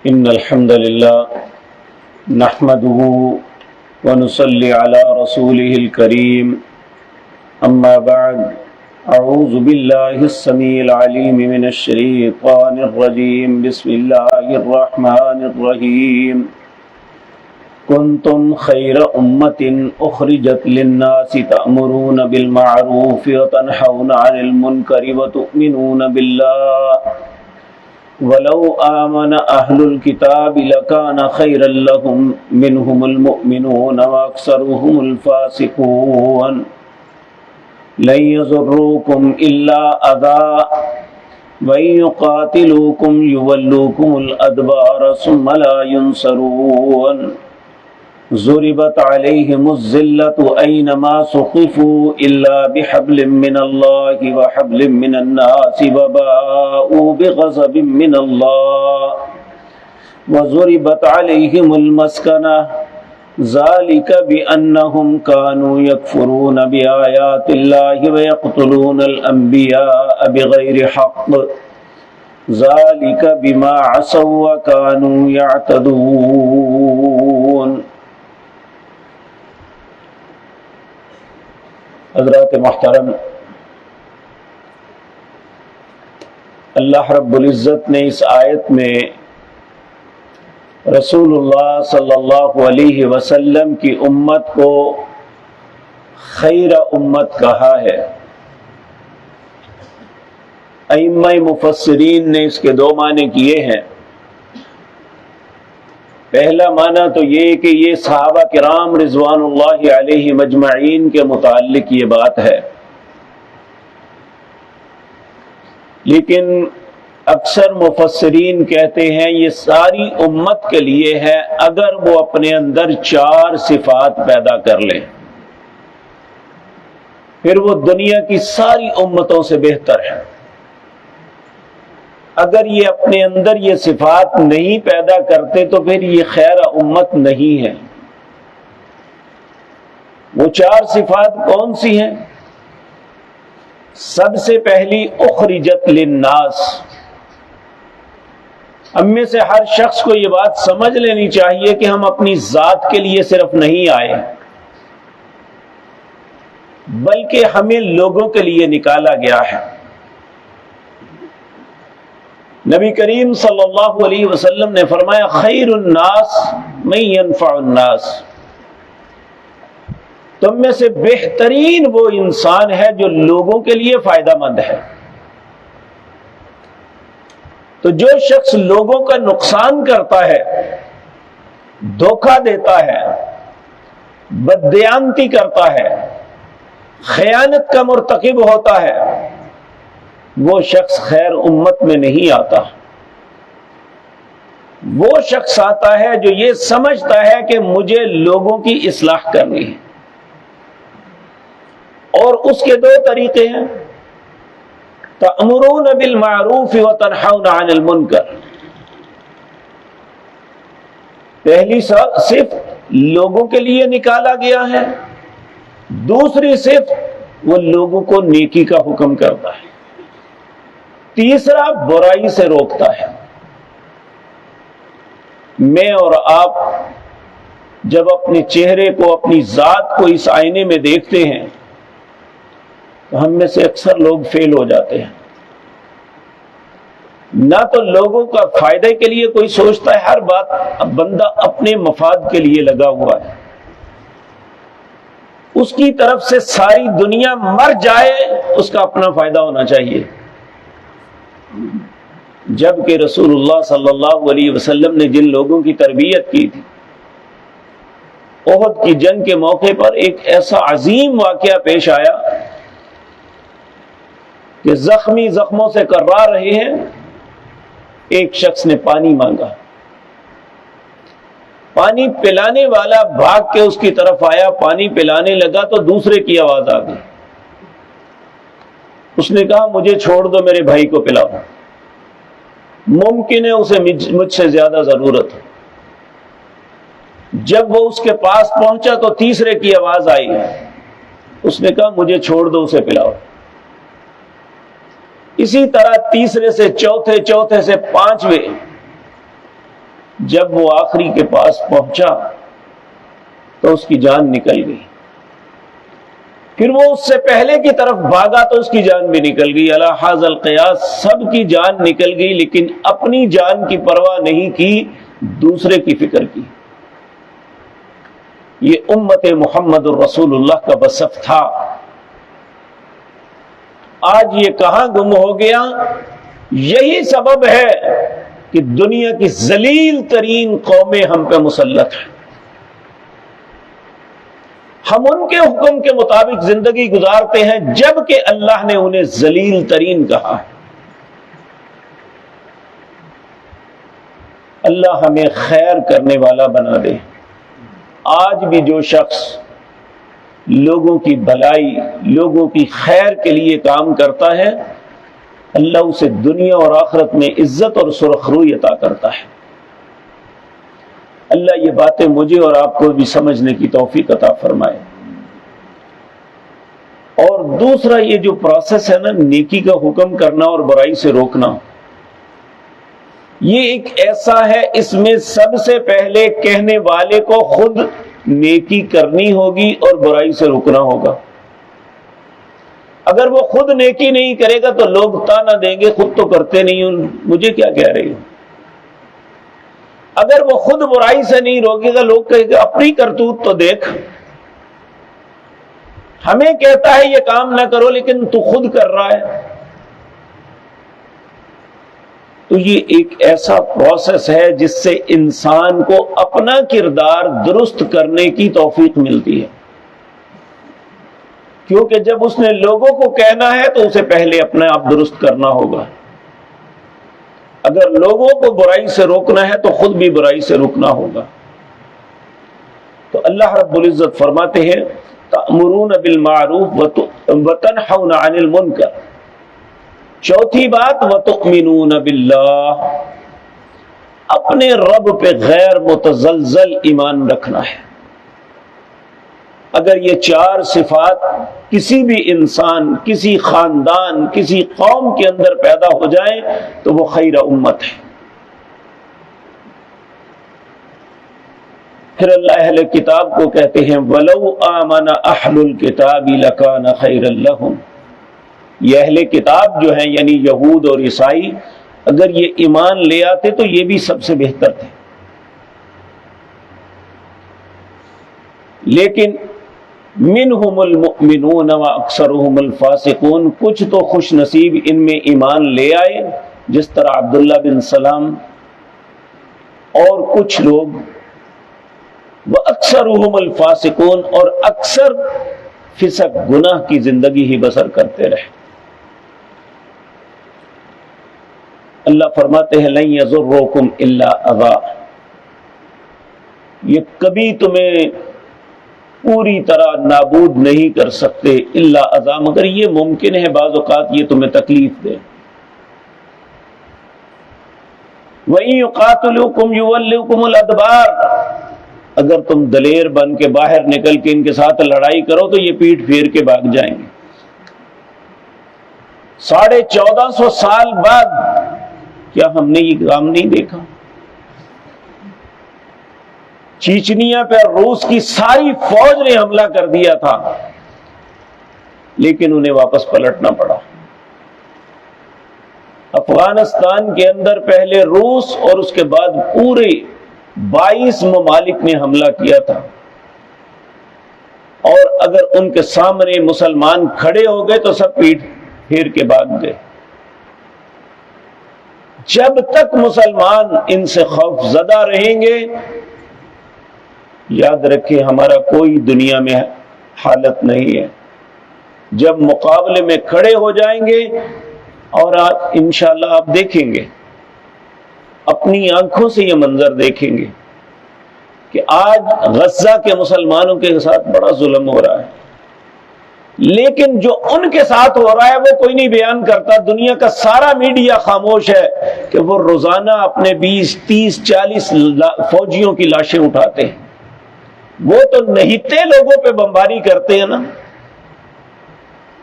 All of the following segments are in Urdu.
إن الحمد لله نحمده ونصلي على رسوله الكريم أما بعد أعوذ بالله السميع العليم من الشيطان الرجيم بسم الله الرحمن الرحيم كنتم خير أمة أخرجت للناس تأمرون بالمعروف وتنهون عن المنكر وتؤمنون بالله ولو آمن أهل الكتاب لكان خيرا لهم منهم المؤمنون وأكثرهم الفاسقون لن يضروكم إلا أذى وإن يقاتلوكم يولوكم الأدبار ثم لا ينصرون ضربت عليهم الذلة أينما ثقفوا إلا بحبل من الله وحبل من الناس وباءوا بغضب من الله وضربت عليهم المسكنة ذلك بأنهم كانوا يكفرون بآيات الله ويقتلون الأنبياء بغير حق ذلك بما عصوا وكانوا يعتدون۔ حضرات محترم، اللہ رب العزت نے اس آیت میں رسول اللہ صلی اللہ علیہ وسلم کی امت کو خیر امت کہا ہے۔ ائمہ مفسرین نے اس کے دو معنی کیے ہیں۔ پہلا معنی تو یہ کہ یہ صحابہ کرام رضوان اللہ علیہ مجمعین کے متعلق یہ بات ہے، لیکن اکثر مفسرین کہتے ہیں یہ ساری امت کے لیے ہے اگر وہ اپنے اندر چار صفات پیدا کر لیں، پھر وہ دنیا کی ساری امتوں سے بہتر ہے۔ اگر یہ اپنے اندر یہ صفات نہیں پیدا کرتے تو پھر یہ خیر امت نہیں ہے۔ وہ چار صفات کون سی ہیں؟ سب سے پہلی اخرجت للناس۔ ہم میں سے ہر شخص کو یہ بات سمجھ لینی چاہیے کہ ہم اپنی ذات کے لیے صرف نہیں آئے، بلکہ ہمیں لوگوں کے لیے نکالا گیا ہے۔ نبی کریم صلی اللہ علیہ وسلم نے فرمایا خیر الناس من ينفع الناس، تم میں سے بہترین وہ انسان ہے جو لوگوں کے لیے فائدہ مند ہے۔ تو جو شخص لوگوں کا نقصان کرتا ہے، دھوکہ دیتا ہے، بددیانتی کرتا ہے، خیانت کا مرتکب ہوتا ہے، وہ شخص خیر امت میں نہیں آتا۔ وہ شخص آتا ہے جو یہ سمجھتا ہے کہ مجھے لوگوں کی اصلاح کرنی ہے، اور اس کے دو طریقے ہیں، تأمرون بالمعروف وتنہون عن المنکر۔ پہلی صفت لوگوں کے لیے نکالا گیا ہے، دوسری صفت وہ لوگوں کو نیکی کا حکم کرتا ہے، تیسرا برائی سے روکتا ہے۔ میں اور آپ جب اپنے چہرے کو، اپنی ذات کو اس آئینے میں دیکھتے ہیں تو ہم میں سے اکثر لوگ فیل ہو جاتے ہیں۔ نہ تو لوگوں کا فائدے کے لیے کوئی سوچتا ہے، ہر بات بندہ اپنے مفاد کے لیے لگا ہوا ہے، اس کی طرف سے ساری دنیا مر جائے اس کا اپنا فائدہ ہونا چاہیے۔ جبکہ رسول اللہ صلی اللہ علیہ وسلم نے جن لوگوں کی تربیت کی تھی، احد کی جنگ کے موقع پر ایک ایسا عظیم واقعہ پیش آیا کہ زخمی زخموں سے کرا رہے ہیں، ایک شخص نے پانی مانگا، پانی پلانے والا بھاگ کے اس کی طرف آیا، پانی پلانے لگا تو دوسرے کی آواز آ گئی۔ اس نے کہا مجھے چھوڑ دو، میرے بھائی کو پلاؤ، ممکن ہے اسے مجھ سے زیادہ ضرورت ہے۔ جب وہ اس کے پاس پہنچا تو تیسرے کی آواز آئی، اس نے کہا مجھے چھوڑ دو، اسے پلاؤ۔ اسی طرح تیسرے سے چوتھے، چوتھے سے پانچویں، جب وہ آخری کے پاس پہنچا تو اس کی جان نکل گئی. پھر وہ اس سے پہلے کی طرف بھاگا تو اس کی جان بھی نکل گئی. علی ھذا القیاس سب کی جان نکل گئی، لیکن اپنی جان کی پرواہ نہیں کی، دوسرے کی فکر کی. یہ امت محمد الرسول اللہ کا وصف تھا. آج یہ کہاں گم ہو گیا؟ یہی سبب ہے کہ دنیا کی ذلیل ترین قومیں ہم پہ مسلط ہیں. ہم ان کے حکم کے مطابق زندگی گزارتے ہیں جبکہ اللہ نے انہیں ذلیل ترین کہا ہے. اللہ ہمیں خیر کرنے والا بنا دے. آج بھی جو شخص لوگوں کی بھلائی، لوگوں کی خیر کے لیے کام کرتا ہے، اللہ اسے دنیا اور آخرت میں عزت اور سرخروئی عطا کرتا ہے. اللہ یہ باتیں مجھے اور آپ کو بھی سمجھنے کی توفیق عطا فرمائے. اور دوسرا یہ جو پروسیس ہے نا، نیکی کا حکم کرنا اور برائی سے روکنا، یہ ایک ایسا ہے، اس میں سب سے پہلے کہنے والے کو خود نیکی کرنی ہوگی اور برائی سے رکنا ہوگا. اگر وہ خود نیکی نہیں کرے گا تو لوگ تانا دیں گے، خود تو کرتے نہیں ہوں، مجھے کیا کہہ رہی ہوں. اگر وہ خود برائی سے نہیں روکے گا، لوگ کہیں گے اپنی کرتوت تو دیکھ، ہمیں کہتا ہے یہ کام نہ کرو لیکن تو خود کر رہا ہے. تو یہ ایک ایسا پروسیس ہے جس سے انسان کو اپنا کردار درست کرنے کی توفیق ملتی ہے. کیونکہ جب اس نے لوگوں کو کہنا ہے تو اسے پہلے اپنے آپ درست کرنا ہوگا. اگر لوگوں کو برائی سے روکنا ہے تو خود بھی برائی سے رکنا ہوگا. تو اللہ رب العزت فرماتے ہیں تأمرون بالمعروف وتنہون عن المنکر. چوتھی بات وتؤمنون باللہ، اپنے رب پہ غیر متزلزل ایمان رکھنا ہے. اگر یہ چار صفات کسی بھی انسان، کسی خاندان، کسی قوم کے اندر پیدا ہو جائیں تو وہ خیر امت ہے. پھر اللہ اہل کتاب کو کہتے ہیں وَلَوْ آمَنَ أَهْلُ الْكِتَابِ لَكَانَ خَيْرًا لَهُمْ. یہ اہل کتاب جو ہیں یعنی یہود اور عیسائی، اگر یہ ایمان لے آتے تو یہ بھی سب سے بہتر تھے. لیکن منہم المؤمنون واکثرہم الفاسقون، کچھ تو خوش نصیب ان میں ایمان لے آئے جس طرح عبداللہ بن سلام، اور کچھ لوگ واکثرہم الفاسقون، اور اکثر فسق گناہ کی زندگی ہی بسر کرتے رہے. اللہ فرماتے ہیں لن یضرکم الا اذی، یہ کبھی تمہیں پوری طرح نابود نہیں کر سکتے الا اذی، مگر یہ ممکن ہے بعض اوقات یہ تمہیں تکلیف دے. وَإِن يُقَاتِلُوكُمْ يُوَلُّوكُمُ الْأَدْبَارَ، اگر تم دلیر بن کے باہر نکل کے ان کے ساتھ لڑائی کرو تو یہ پیٹ پھیر کے بھاگ جائیں گے. 1450 سال بعد کیا ہم نے یہ کام نہیں دیکھا؟ چیچنیا پہ روس کی ساری فوج نے حملہ کر دیا تھا لیکن انہیں واپس پلٹنا پڑا. افغانستان کے اندر پہلے روس اور اس کے بعد پورے 22 ممالک نے حملہ کیا تھا، اور اگر ان کے سامنے مسلمان کھڑے ہو گئے تو سب پیٹ پھیر کے بھاگ گئے. جب تک مسلمان ان سے خوف زدہ رہیں گے، یاد رکھیں ہمارا کوئی دنیا میں حالت نہیں ہے. جب مقابلے میں کھڑے ہو جائیں گے، اور انشاءاللہ آپ دیکھیں گے، اپنی آنکھوں سے یہ منظر دیکھیں گے کہ آج غزہ کے مسلمانوں کے ساتھ بڑا ظلم ہو رہا ہے، لیکن جو ان کے ساتھ ہو رہا ہے وہ کوئی نہیں بیان کرتا. دنیا کا سارا میڈیا خاموش ہے کہ وہ روزانہ اپنے 20 30 40 فوجیوں کی لاشیں اٹھاتے ہیں. وہ تو نہتے لوگوں پہ بمباری کرتے ہیں نا،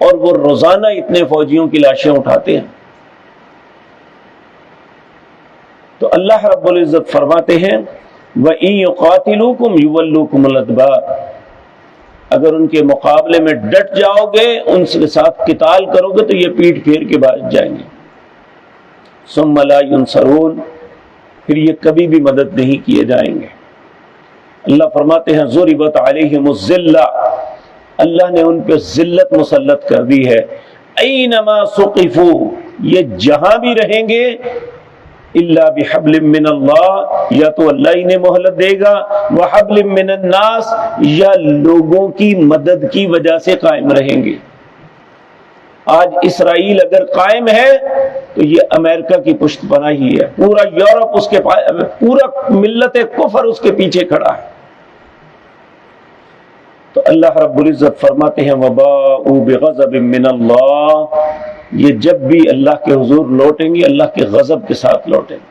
اور وہ روزانہ اتنے فوجیوں کی لاشیں اٹھاتے ہیں. تو اللہ رب العزت فرماتے ہیں وَإِن يُقَاتِلُوكُمْ يُوَلُّوكُمُ الْأَدْبَارَ، اگر ان کے مقابلے میں ڈٹ جاؤ گے، ان کے ساتھ قتال کرو گے تو یہ پیٹھ پھیر کے بھاگ جائیں گے. ثُمَّ لَا يُنصَرُونَ، پھر یہ کبھی بھی مدد نہیں کیے جائیں گے. اللہ فرماتے ہیں ضُرِبَتْ عَلَيْهِمُ الذِّلَّةُ، اللہ نے ان پہ ذلت مسلط کر دی ہے. اَيْنَمَا سُقِفُوا، یہ جہاں بھی رہیں گے، الا بحبل من اللہ، یا تو اللہ ہی نے مہلت دے گا، وحبل من الناس، یا لوگوں کی مدد کی وجہ سے قائم رہیں گے. آج اسرائیل اگر قائم ہے تو یہ امریکہ کی پشت پناہی ہے، پورا یورپ اس کے پورا ملت کفر اس کے پیچھے کھڑا ہے. تو اللہ رب العزت فرماتے ہیں وباءوا بغضب من اللہ، یہ جب بھی اللہ کے حضور لوٹیں گے اللہ کے غضب کے ساتھ لوٹیں گے.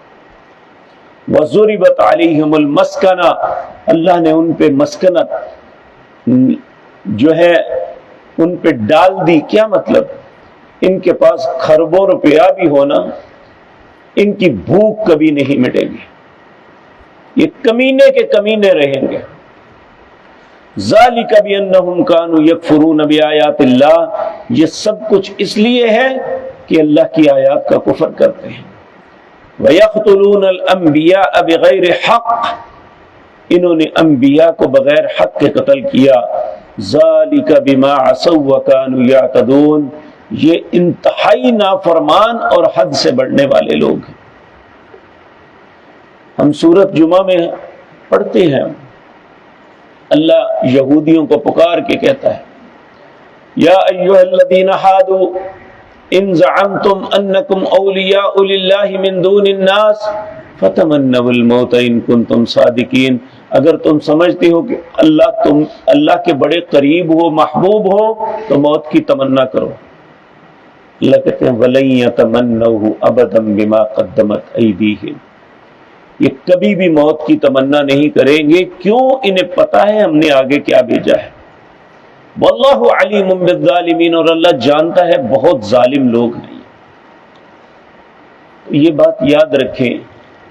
وَضُرِبَتْ عَلَيْهِمُ الْمَسْكَنَةُ، اللہ نے ان پہ مسکنت جو ہے ان پہ ڈال دی. کیا مطلب؟ ان کے پاس کھربوں روپیہ بھی ہونا، ان کی بھوک کبھی نہیں مٹے گی، یہ کمینے کے کمینے رہیں گے. ذالک بانہم کانوا یکفرون بآیات اللہ، یہ سب کچھ اس لیے ہے کہ اللہ کی آیات کا کفر کرتے ہیں. ویقتلون الانبیاء بغیر حق، انہوں نے انبیاء کو بغیر حق کے قتل کیا. ذالک بما عصوا وکانوا یعتدون، یہ انتہائی نافرمان اور حد سے بڑھنے والے لوگ ہیں. ہم سورۃ جمعہ میں پڑھتے ہیں اللہ یہودیوں کو پکار کے کہتا ہے یا ایھا الذین ھادوا ان زعمتم انکم اولیاء للہ من دون الناس فتمنوا الموت ان کنتم صادقین، اگر تم سمجھتے ہو کہ اللہ کے بڑے قریب ہو، محبوب ہو، تو موت کی تمنا کرو. اللہ کہتے ہیں وَلَن يَتَمَنَّوْهُ أَبَدًا بِمَا قَدَّمَتْ أَيْدِيهِمْ، یہ کبھی بھی موت کی تمنا نہیں کریں گے، کیوں؟ انہیں پتا ہے ہم نے آگے کیا بھیجا ہے. واللہ علیم بالظالمین، اور اللہ جانتا ہے بہت ظالم لوگ ہیں. یہ بات یاد رکھیں،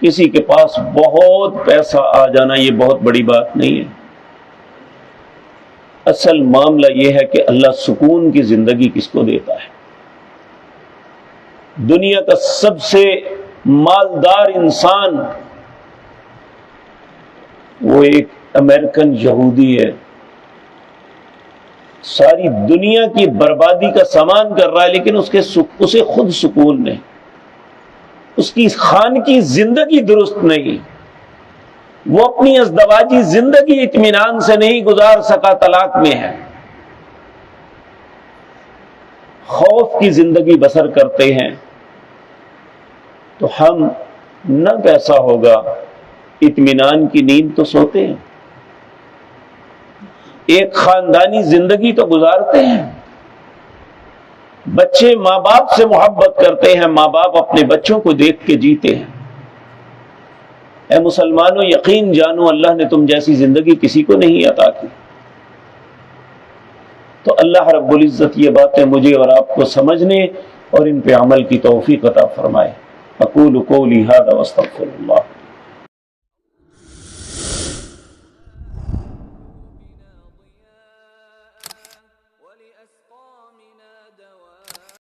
کسی کے پاس بہت پیسہ آ جانا یہ بہت بڑی بات نہیں ہے. اصل معاملہ یہ ہے کہ اللہ سکون کی زندگی کس کو دیتا ہے. دنیا کا سب سے مالدار انسان وہ ایک امریکن یہودی ہے، ساری دنیا کی بربادی کا سامان کر رہا ہے، لیکن اسے خود سکون نہیں، اس کی خان کی زندگی درست نہیں، وہ اپنی ازدواجی زندگی اطمینان سے نہیں گزار سکا، طلاق میں ہے، خوف کی زندگی بسر کرتے ہیں. تو ہم نہ پیسہ ہوگا، اطمینان کی نیند تو سوتے ہیں، ایک خاندانی زندگی تو گزارتے ہیں، بچے ماں باپ سے محبت کرتے ہیں، ماں باپ اپنے بچوں کو دیکھ کے جیتے ہیں. اے مسلمانوں یقین جانو اللہ نے تم جیسی زندگی کسی کو نہیں عطا کی. تو اللہ رب العزت یہ باتیں مجھے اور آپ کو سمجھنے اور ان پہ عمل کی توفیق عطا فرمائے. اقول قولی ھذا واستغفر اللہ.